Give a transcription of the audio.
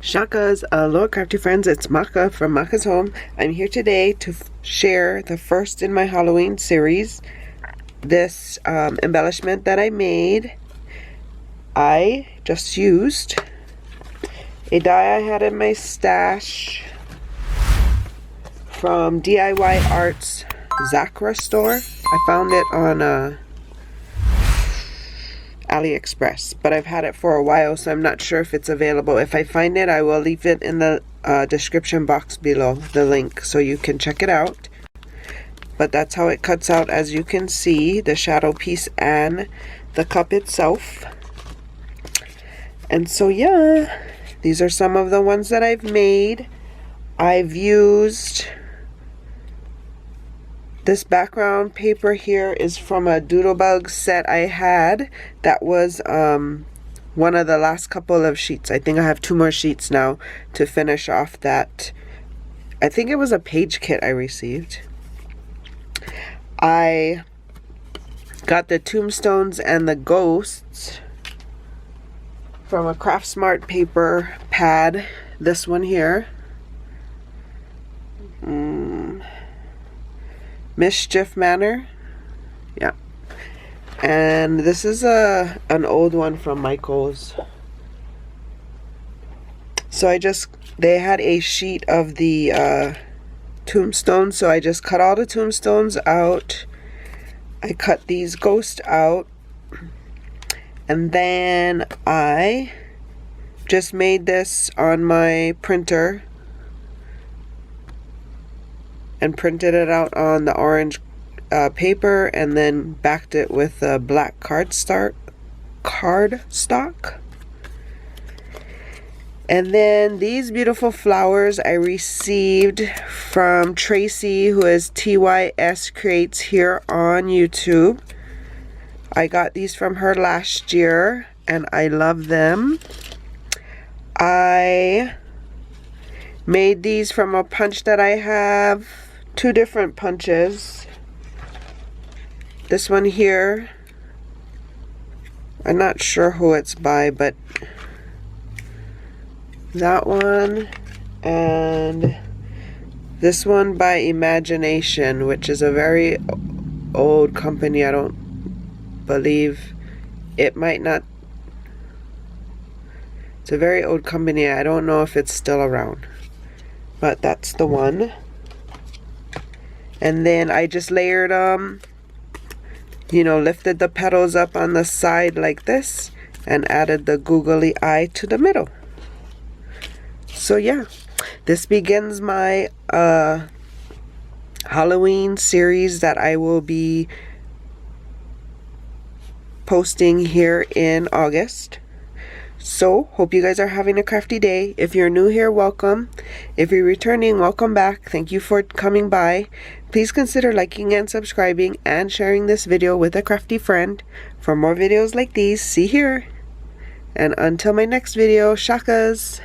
Shakas, aloha crafty friends, it's Maka from Makaz Home. I'm here today to share the first in my Halloween series. This embellishment that I made, I just used a die I had in my stash from DIY Arts Zakra store. I found it on AliExpress, but I've had it for a while, so I'm not sure if it's available. If I find it, I will leave it in the description box below, the link, so you can check it out. But that's how it cuts out, as you can see, the shadow piece and the cup itself. And so yeah, these are some of the ones that I've made. I've used this background paper here is from a Doodlebug set I had. That was one of the last couple of sheets. I think I have 2 more sheets now to finish off that. I think it was a page kit I received. I got the tombstones and the ghosts from a Craft Smart paper pad. This one here. Mischief Manor, yeah, and this is an old one from Michael's. So they had a sheet of the tombstones, so I just cut all the tombstones out. I cut these ghosts out, and then I just made this on my printer and printed it out on the orange paper, and then backed it with a black cardstock. And then these beautiful flowers I received from Tracy, who is TYS Creates here on YouTube. I got these from her last year and I love them. I made these from a punch that I have. 2 different punches. This one here, I'm not sure who it's by, but that one, and this one by Imagination, which is a very old company. I don't believe it might not. It's a very old company. I don't know if it's still around, but that's the one. And then I just layered lifted the petals up on the side like this and added the googly eye to the middle. So yeah, this begins my Halloween series that I will be posting here in August. So, hope you guys are having a crafty day. If you're new here, welcome. If you're returning, welcome back. Thank you for coming by. Please consider liking and subscribing and sharing this video with a crafty friend. For more videos like these, see here. And until my next video, shakas!